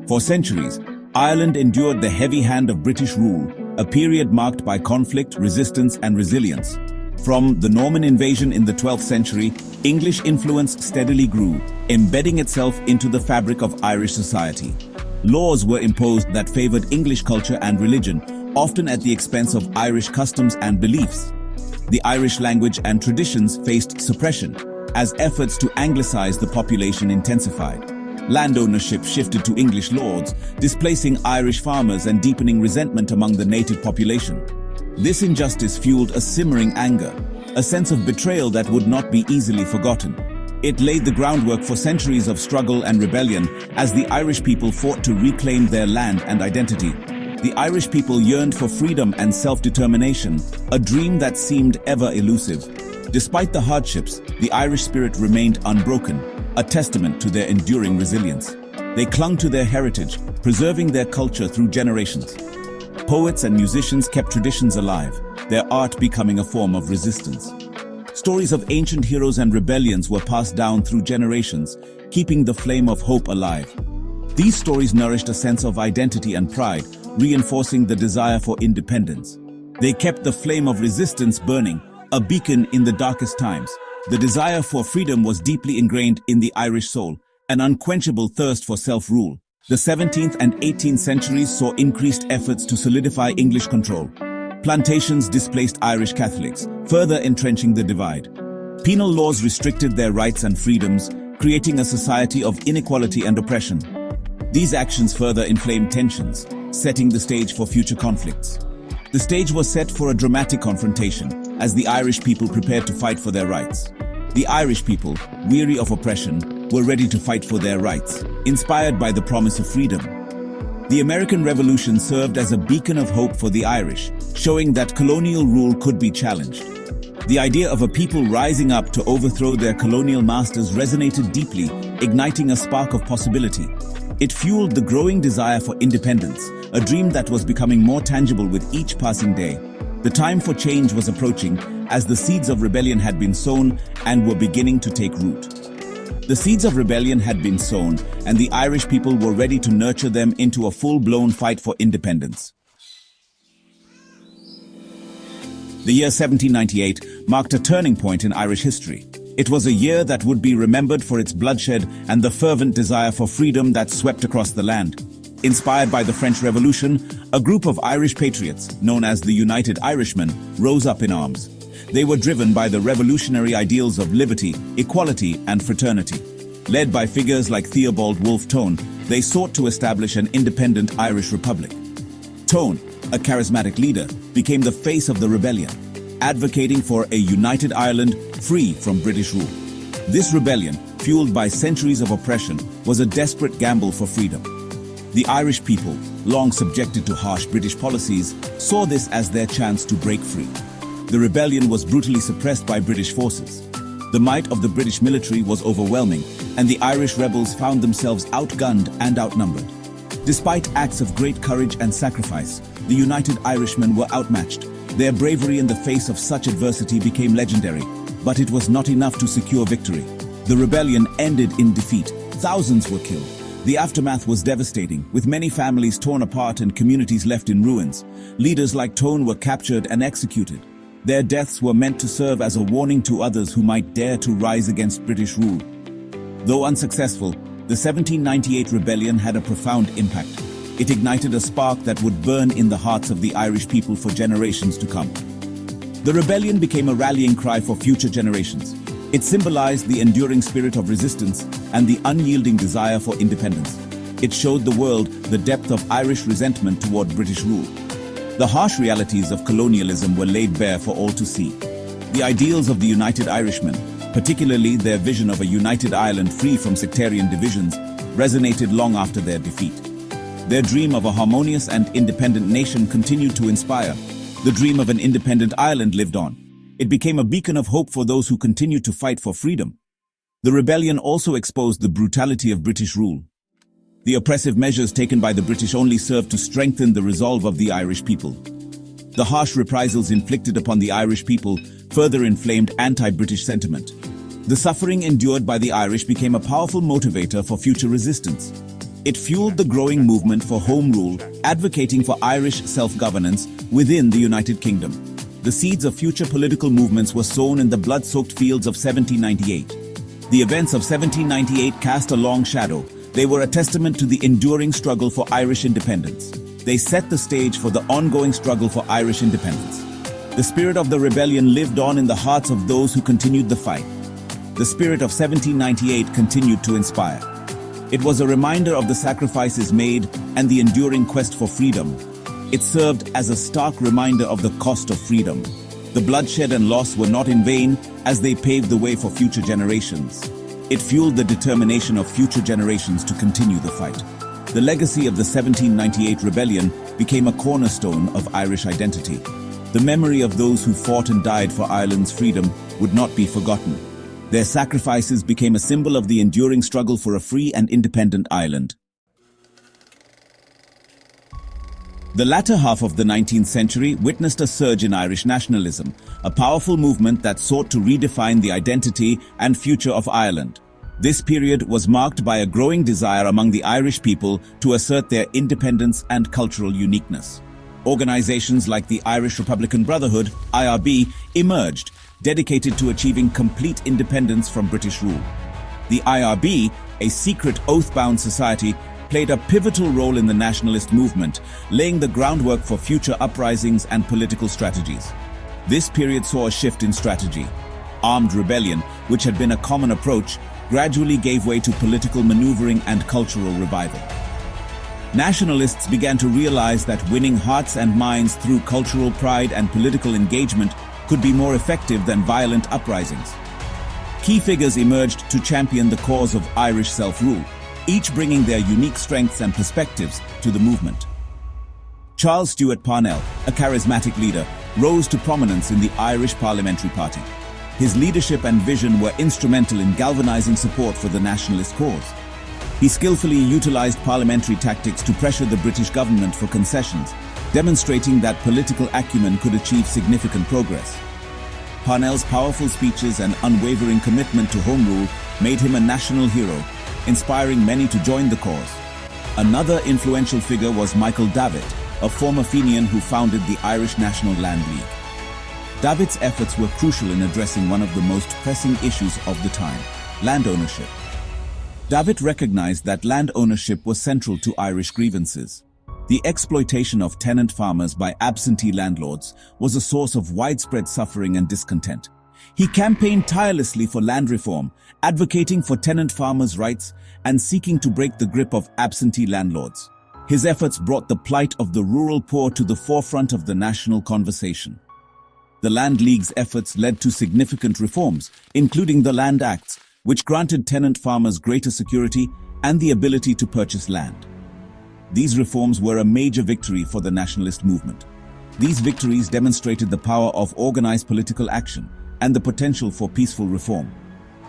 For centuries, Ireland endured the heavy hand of British rule, a period marked by conflict, resistance, and resilience. From the Norman invasion in the 12th century, English influence steadily grew, embedding itself into the fabric of Irish society. Laws were imposed that favored English culture and religion, often at the expense of Irish customs and beliefs. The Irish language and traditions faced suppression, as efforts to Anglicize the population intensified. Land ownership shifted to English lords, displacing Irish farmers and deepening resentment among the native population. This injustice fueled a simmering anger, a sense of betrayal that would not be easily forgotten. It laid the groundwork for centuries of struggle and rebellion as the Irish people fought to reclaim their land and identity. The Irish people yearned for freedom and self-determination, a dream that seemed ever elusive. Despite the hardships, the Irish spirit remained unbroken, a testament to their enduring resilience. They clung to their heritage, preserving their culture through generations. Poets and musicians kept traditions alive, their art becoming a form of resistance. Stories of ancient heroes and rebellions were passed down through generations, keeping the flame of hope alive. These stories nourished a sense of identity and pride, reinforcing the desire for independence. They kept the flame of resistance burning, a beacon in the darkest times. The desire for freedom was deeply ingrained in the Irish soul, an unquenchable thirst for self-rule. The 17th and 18th centuries saw increased efforts to solidify English control. Plantations displaced Irish Catholics, further entrenching the divide. Penal laws restricted their rights and freedoms, creating a society of inequality and oppression. These actions further inflamed tensions, setting the stage for future conflicts. The stage was set for a dramatic confrontation, as the Irish people prepared to fight for their rights. The Irish people, weary of oppression, were ready to fight for their rights, inspired by the promise of freedom. The American Revolution served as a beacon of hope for the Irish, showing that colonial rule could be challenged. The idea of a people rising up to overthrow their colonial masters resonated deeply, igniting a spark of possibility. It fueled the growing desire for independence, a dream that was becoming more tangible with each passing day. The time for change was approaching, as the seeds of rebellion had been sown and were beginning to take root. The seeds of rebellion had been sown, and the Irish people were ready to nurture them into a full-blown fight for independence. The year 1798 marked a turning point in Irish history. It was a year that would be remembered for its bloodshed and the fervent desire for freedom that swept across the land. Inspired by the French Revolution, a group of Irish patriots, known as the United Irishmen, rose up in arms. They were driven by the revolutionary ideals of liberty, equality, and fraternity. Led by figures like Theobald Wolfe Tone, they sought to establish an independent Irish republic. Tone, a charismatic leader, became the face of the rebellion, advocating for a united Ireland free from British rule. This rebellion, fueled by centuries of oppression, was a desperate gamble for freedom. The Irish people, long subjected to harsh British policies, saw this as their chance to break free. The rebellion was brutally suppressed by British forces. The might of the British military was overwhelming, and the Irish rebels found themselves outgunned and outnumbered. Despite acts of great courage and sacrifice, the United Irishmen were outmatched. Their bravery in the face of such adversity became legendary, but it was not enough to secure victory. The rebellion ended in defeat. Thousands were killed. The aftermath was devastating, with many families torn apart and communities left in ruins. Leaders like Tone were captured and executed. Their deaths were meant to serve as a warning to others who might dare to rise against British rule. Though unsuccessful, the 1798 rebellion had a profound impact. It ignited a spark that would burn in the hearts of the Irish people for generations to come. The rebellion became a rallying cry for future generations. It symbolized the enduring spirit of resistance and the unyielding desire for independence. It showed the world the depth of Irish resentment toward British rule. The harsh realities of colonialism were laid bare for all to see. The ideals of the United Irishmen, particularly their vision of a united Ireland free from sectarian divisions, resonated long after their defeat. Their dream of a harmonious and independent nation continued to inspire. The dream of an independent Ireland lived on. It became a beacon of hope for those who continued to fight for freedom. The rebellion also exposed the brutality of British rule. The oppressive measures taken by the British only served to strengthen the resolve of the Irish people. The harsh reprisals inflicted upon the Irish people further inflamed anti-British sentiment. The suffering endured by the Irish became a powerful motivator for future resistance. It fueled the growing movement for Home Rule, advocating for Irish self-governance within the United Kingdom. The seeds of future political movements were sown in the blood-soaked fields of 1798. The events of 1798 cast a long shadow. They were a testament to the enduring struggle for Irish independence. They set the stage for the ongoing struggle for Irish independence. The spirit of the rebellion lived on in the hearts of those who continued the fight. The spirit of 1798 continued to inspire. It was a reminder of the sacrifices made and the enduring quest for freedom. It served as a stark reminder of the cost of freedom. The bloodshed and loss were not in vain as they paved the way for future generations. It fueled the determination of future generations to continue the fight. The legacy of the 1798 rebellion became a cornerstone of Irish identity. The memory of those who fought and died for Ireland's freedom would not be forgotten. Their sacrifices became a symbol of the enduring struggle for a free and independent Ireland. The latter half of the 19th century witnessed a surge in Irish nationalism, a powerful movement that sought to redefine the identity and future of Ireland. This period was marked by a growing desire among the Irish people to assert their independence and cultural uniqueness. Organizations like the Irish Republican Brotherhood, IRB, emerged, dedicated to achieving complete independence from British rule. The IRB, a secret oath-bound society, played a pivotal role in the nationalist movement, laying the groundwork for future uprisings and political strategies. This period saw a shift in strategy. Armed rebellion, which had been a common approach, gradually gave way to political maneuvering and cultural revival. Nationalists began to realize that winning hearts and minds through cultural pride and political engagement could be more effective than violent uprisings. Key figures emerged to champion the cause of Irish self-rule, each bringing their unique strengths and perspectives to the movement. Charles Stewart Parnell, a charismatic leader, rose to prominence in the Irish Parliamentary Party. His leadership and vision were instrumental in galvanizing support for the nationalist cause. He skillfully utilized parliamentary tactics to pressure the British government for concessions, demonstrating that political acumen could achieve significant progress. Parnell's powerful speeches and unwavering commitment to Home Rule made him a national hero, inspiring many to join the cause. Another influential figure was Michael Davitt, a former Fenian who founded the Irish National Land League. Davitt's efforts were crucial in addressing one of the most pressing issues of the time, land ownership. Davitt recognized that land ownership was central to Irish grievances. The exploitation of tenant farmers by absentee landlords was a source of widespread suffering and discontent. He campaigned tirelessly for land reform, advocating for tenant farmers' rights and seeking to break the grip of absentee landlords. His efforts brought the plight of the rural poor to the forefront of the national conversation. The Land League's efforts led to significant reforms, including the Land Acts, which granted tenant farmers greater security and the ability to purchase land. These reforms were a major victory for the nationalist movement. These victories demonstrated the power of organized political action and the potential for peaceful reform.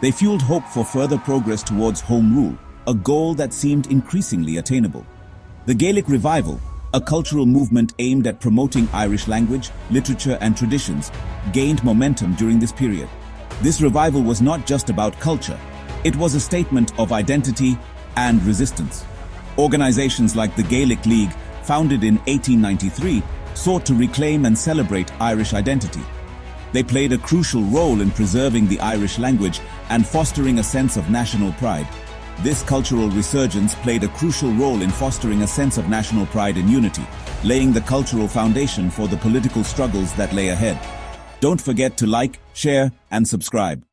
They fueled hope for further progress towards Home Rule, a goal that seemed increasingly attainable. The Gaelic Revival, a cultural movement aimed at promoting Irish language, literature, and traditions, gained momentum during this period. This revival was not just about culture, it was a statement of identity and resistance. Organizations like the Gaelic League, founded in 1893, sought to reclaim and celebrate Irish identity. They played a crucial role in preserving the Irish language and fostering a sense of national pride. This cultural resurgence played a crucial role in fostering a sense of national pride and unity, laying the cultural foundation for the political struggles that lay ahead. Don't forget to like, share, and subscribe.